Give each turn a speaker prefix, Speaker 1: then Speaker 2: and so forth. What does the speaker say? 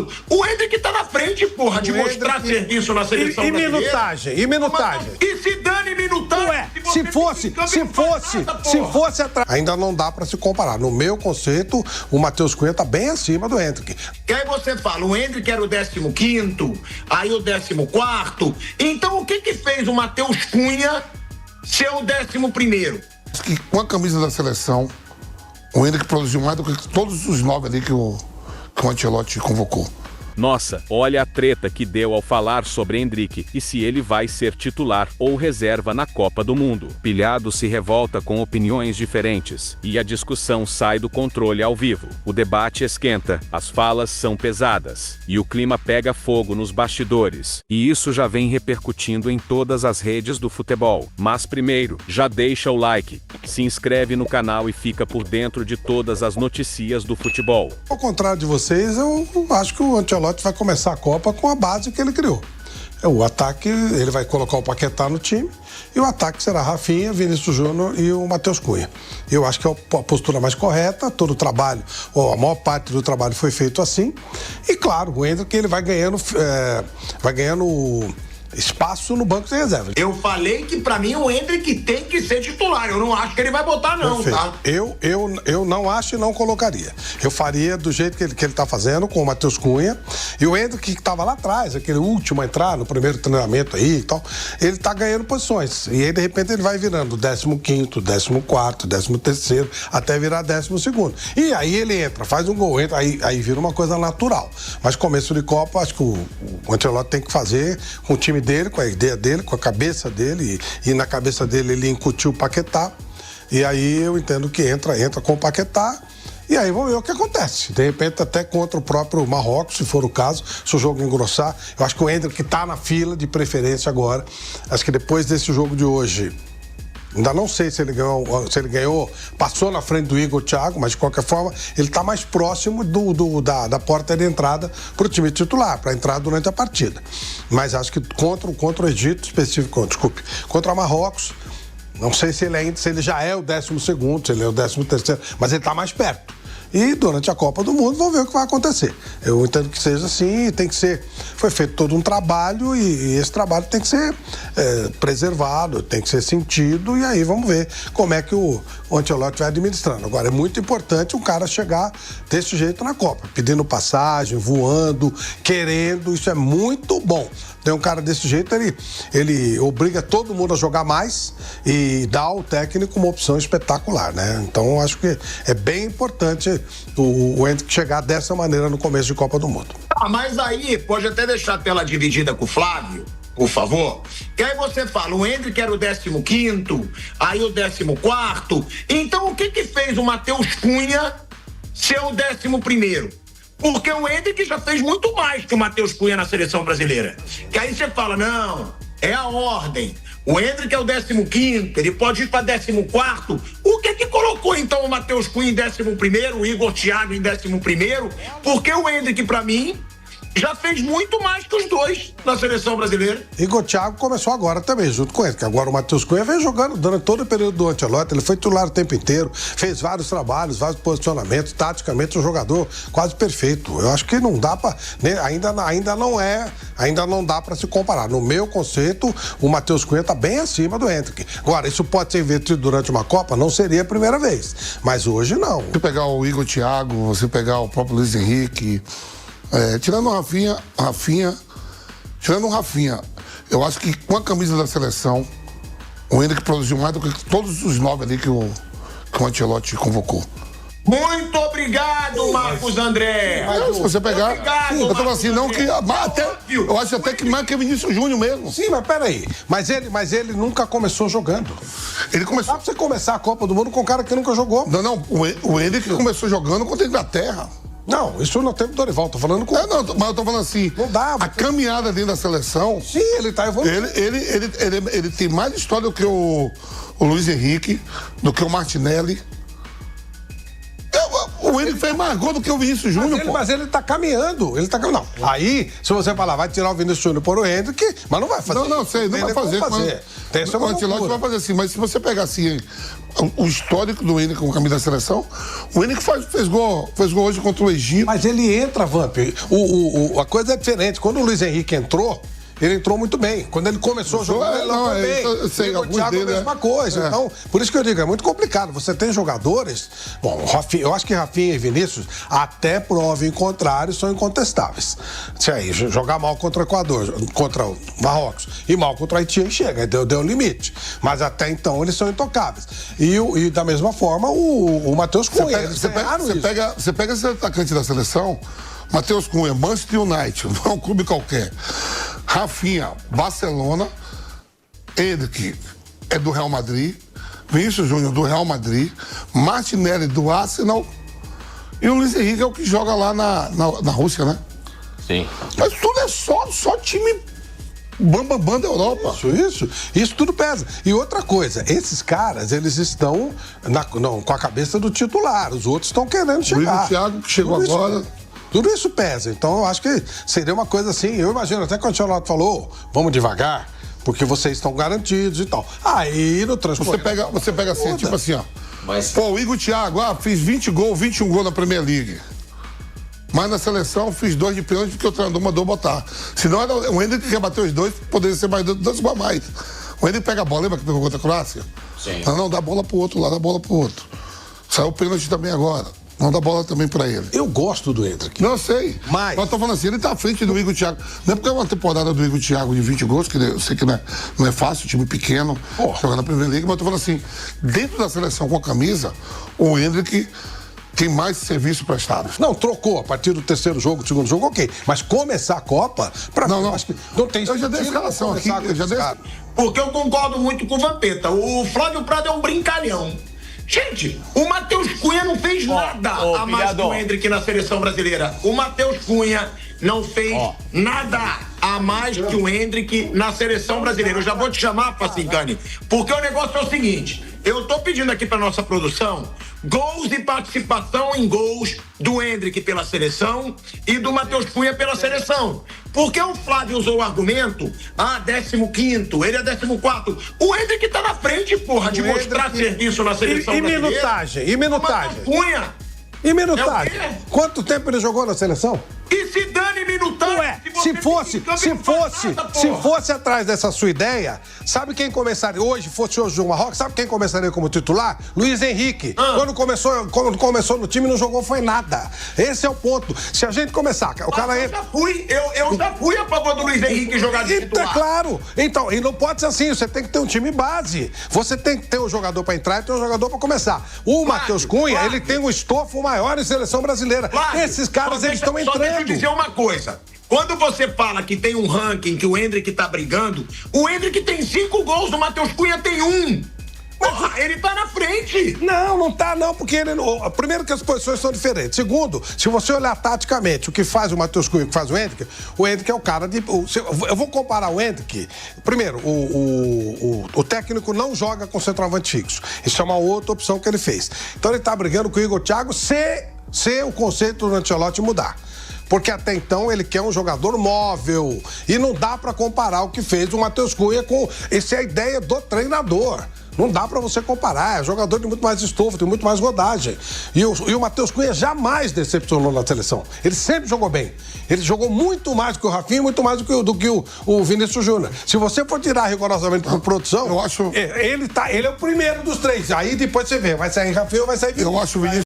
Speaker 1: falando. O Hendrick tá na frente, porra, de mostrar serviço na seleção brasileira.
Speaker 2: E minutagem.
Speaker 1: E se dane minutagem.
Speaker 2: Ué, se fosse atrás. Ainda não dá pra se comparar. No meu conceito, o Matheus Cunha tá bem acima do Hendrick.
Speaker 1: E aí você fala, o Hendrick era o 15º, aí o 14º. Então o que fez o Matheus Cunha ser o 11º?
Speaker 3: Que com a camisa da seleção, o Hendrick produziu mais do que todos os 9 ali que o Ancelotti convocou.
Speaker 4: Nossa, olha a treta que deu ao falar sobre Hendrick e se ele vai ser titular ou reserva na Copa do Mundo. Pilhado se revolta com opiniões diferentes e a discussão sai do controle ao vivo. O debate esquenta, as falas são pesadas e o clima pega fogo nos bastidores. E isso já vem repercutindo em todas as redes do futebol. Mas primeiro, já deixa o like, se inscreve no canal e fica por dentro de todas as notícias do futebol.
Speaker 2: Ao contrário de vocês, eu acho que o Ancelotti vai começar a Copa com a base que ele criou. O ataque, ele vai colocar o Paquetá no time e o ataque será Rafinha, Vinícius Júnior e o Matheus Cunha. Eu acho que é a postura mais correta, todo o trabalho, ou a maior parte do trabalho foi feito assim. E claro, o Hendrick ele vai ganhando espaço no banco de reserva.
Speaker 1: Eu falei que pra mim o Hendrick tem que ser titular. Eu não acho que ele vai botar não,
Speaker 2: perfeito.
Speaker 1: Tá?
Speaker 2: Eu não acho e não colocaria. Eu faria do jeito que ele tá fazendo, com o Matheus Cunha. E o Hendrick que tava lá atrás, aquele último a entrar no primeiro treinamento aí e tal, ele tá ganhando posições. E aí, de repente, ele vai virando 15º, 14º, 13º, até virar 12º. E aí ele entra, faz um gol, entra, aí vira uma coisa natural. Mas começo de Copa, acho que o Ancelotti tem que fazer com o time dele, com a ideia dele, com a cabeça dele, e na cabeça dele ele incutiu o Paquetá, e aí eu entendo que entra com o Paquetá, e aí vamos ver o que acontece. De repente até contra o próprio Marrocos, se for o caso, se o jogo engrossar. Eu acho que o Hendrick tá na fila de preferência agora. Acho que depois desse jogo de hoje, ainda não sei se ele ganhou, passou na frente do Igor Thiago, mas de qualquer forma, ele está mais próximo da porta de entrada para o time titular, para entrar durante a partida. Mas acho que contra o Egito, contra o Marrocos, não sei se ele já é o 12º, se ele é o 13º, mas ele está mais perto. E durante a Copa do Mundo vamos ver o que vai acontecer. Eu entendo que seja assim, tem que ser. Foi feito todo um trabalho e esse trabalho tem que ser preservado, tem que ser sentido, e aí vamos ver como é que o Ancelotti vai administrando. Agora, é muito importante um cara chegar desse jeito na Copa, pedindo passagem, voando, querendo, isso é muito bom. Tem um cara desse jeito, ele obriga todo mundo a jogar mais e dá ao técnico uma opção espetacular, né? Então, acho que é bem importante o Hendrick chegar dessa maneira no começo de Copa do Mundo.
Speaker 1: Mas aí, pode até deixar a tela dividida com o Flávio, por favor. Que aí você fala, o Hendrick era o 15º, aí o 14º. Então, o que fez o Matheus Cunha ser o 11º? Porque o Hendrick já fez muito mais que o Matheus Cunha na seleção brasileira. Que aí você fala, não, é a ordem. O Hendrick é o 15º, ele pode ir para 14º. O que colocou então o Matheus Cunha em 11º, o Igor Thiago em 11º? Porque o Hendrick, para mim, já fez muito mais que os dois na seleção brasileira.
Speaker 2: Igor Thiago começou agora também, junto com ele, que agora o Matheus Cunha vem jogando durante todo o período do Ancelotti, ele foi titular o tempo inteiro, fez vários trabalhos, vários posicionamentos, taticamente um jogador quase perfeito. Eu acho que não dá para, ainda não dá para se comparar. No meu conceito, o Matheus Cunha tá bem acima do Hendrick. Agora, isso pode ser invertido durante uma Copa? Não seria a primeira vez, mas hoje não.
Speaker 3: Se pegar o Igor Thiago, você pegar o próprio Luiz Henrique, tirando o Rafinha, eu acho que com a camisa da seleção, o Hendrick produziu mais do que todos os 9 ali que o Ancelotti convocou.
Speaker 1: Muito obrigado, Marcos André.
Speaker 3: Mas, se você pegar,
Speaker 1: obrigado,
Speaker 3: eu tô assim, não que. Eu acho até que mais que o Vinícius Júnior mesmo.
Speaker 2: Sim, mas peraí. Mas ele nunca começou jogando.
Speaker 3: Ele começou.
Speaker 2: Dá pra você começar a Copa do Mundo com um cara que nunca jogou.
Speaker 3: Não, o Hendrick começou jogando contra a Inglaterra.
Speaker 2: Não, isso no tempo do Dorival, tô falando com...
Speaker 3: mas eu tô falando assim,
Speaker 2: não dá,
Speaker 3: a caminhada dentro da seleção...
Speaker 2: Sim, ele tá evoluindo.
Speaker 3: Ele tem mais história do que o Luiz Henrique, do que o Martinelli. O Hendrick Tem mais gol do que o Vinícius Júnior, pô.
Speaker 2: Mas ele tá caminhando. Ele tá caminhando. Não. Aí, se você falar, vai tirar o Vinícius Júnior por o Hendrick, mas não vai fazer.
Speaker 3: Não sei, não vai fazer. O Ancelotti vai fazer assim, mas se você pegar assim o histórico do Hendrick com a camisa da seleção, o Hendrick fez gol hoje contra o Egito.
Speaker 2: Mas ele entra, Vamp. A coisa é diferente. Quando o Luiz Henrique entrou, ele entrou muito bem. Quando ele começou a jogar, ele não foi bem.
Speaker 3: Eu sei,
Speaker 2: o Thiago é a mesma coisa. Então, por isso que eu digo, é muito complicado. Você tem jogadores... Bom, eu acho que Rafinha e Vinícius, até prova em contrário, são incontestáveis. Se aí, jogar mal contra o Equador, contra o Marrocos, e mal contra o Haiti, chega, deu limite. Mas até então, eles são intocáveis. E da mesma forma, o Matheus Cunha.
Speaker 3: Você pega esse atacante da seleção, Matheus Cunha, Manchester United, não é um clube qualquer. Rafinha, Barcelona, Hendrick é do Real Madrid, Vinícius Júnior do Real Madrid, Martinelli do Arsenal e o Luiz Henrique é o que joga lá na Rússia, né?
Speaker 5: Sim.
Speaker 3: Mas tudo é só time bam da Europa.
Speaker 2: Isso tudo pesa. E outra coisa, esses caras, eles estão com a cabeça do titular, os outros estão querendo chegar.
Speaker 3: O Thiago que chegou agora...
Speaker 2: Tudo isso pesa. Então, eu acho que seria uma coisa assim. Eu imagino, até quando o Ancelotti falou, vamos devagar, porque vocês estão garantidos e tal. Aí, no transporte...
Speaker 3: Você pega assim, tipo assim, ó. Pô, o Igor Thiago, fiz 20 gols, 21 gols na Premier League. Mas na seleção, fiz 2 de pênalti porque o treinador mandou botar. Senão, era o Hendrick que quer bater os 2, poderia ser mais 2 a mais. O Hendrick pega a bola, lembra que pegou contra a Croácia?
Speaker 5: Sim.
Speaker 3: Não, dá a bola pro outro lá, dá a bola pro outro. Saiu o pênalti também agora. Não dá bola também pra ele.
Speaker 2: Eu gosto do Hendrick.
Speaker 3: Não, eu sei. Mas eu tô falando assim, ele tá à frente do Igor Thiago. Não é porque é uma temporada do Igor Thiago de 20 gols, que eu sei que não é fácil, time pequeno, jogar na Premier League, mas eu tô falando assim, dentro da seleção com a camisa, o Hendrick tem mais serviço prestado.
Speaker 2: Não, trocou a partir do terceiro jogo, do segundo jogo, ok. Mas começar a Copa,
Speaker 3: não.
Speaker 2: Acho que não tem...
Speaker 3: Eu já dei a escalação aqui,
Speaker 1: Porque eu concordo muito com o Vampeta. O Flávio Prado é um brincalhão. Gente, o Matheus Cunha não fez nada a mais que o Hendrick na seleção brasileira. O Matheus Cunha não fez nada a mais que o Hendrick na seleção brasileira. Eu já vou te chamar, Pacincani, porque o negócio é o seguinte. Eu tô pedindo aqui pra nossa produção gols e participação em gols do Hendrick pela seleção e do Matheus Cunha pela seleção. Porque o Flávio usou o argumento, 15º, ele é 14º. O Hendrick tá na frente, porra, de mostrar serviço na seleção brasileira.
Speaker 2: E minutagem.
Speaker 1: Cunha.
Speaker 2: E minutagem? Quanto tempo ele jogou na seleção?
Speaker 1: E se dane minutagem?
Speaker 2: Ué, se fosse atrás dessa sua ideia, sabe quem começaria hoje, fosse hoje o Marrocos, sabe quem começaria como titular? Luiz Henrique. Quando começou no time, não jogou foi nada. Esse é o ponto. Se a gente começar, o cara
Speaker 1: eu já fui a favor do Luiz Henrique jogar de titular.
Speaker 2: É claro. Então, e não pode ser assim, você tem que ter um time base. Você tem que ter um jogador pra entrar e ter um jogador pra começar. O Matheus Cunha, ele tem um estofo maior em seleção brasileira. Esses caras, eles estão entrando.
Speaker 1: Deixa eu dizer uma coisa. Quando você fala que tem um ranking que o Hendrick tá brigando, o Hendrick tem 5 gols, o Matheus Cunha tem 1. Porra, ele tá na frente.
Speaker 2: Não tá não, porque ele... Primeiro que as posições são diferentes. Segundo, se você olhar taticamente o que faz o Matheus Cunha e o que faz o Hendrick é o cara de... Eu vou comparar o Hendrick... Primeiro, o técnico não joga com centroavante fixo. Isso é uma outra opção que ele fez. Então ele tá brigando com o Igor Thiago se o conceito do Ancelotti mudar. Porque até então ele quer um jogador móvel. E não dá pra comparar o que fez o Matheus Cunha com... Essa é a ideia do treinador. Não dá pra você comparar. É jogador de muito mais estofo, tem muito mais rodagem. E o Matheus Cunha jamais decepcionou na seleção. Ele sempre jogou bem. Ele jogou muito mais do que o Rafinha, muito mais do que o Vinícius Júnior. Se você for tirar rigorosamente por produção,
Speaker 3: eu acho...
Speaker 2: ele é o primeiro dos 3. Aí depois você vê, vai sair Rafinha ou vai sair Vinícius.
Speaker 3: Eu acho o Vinícius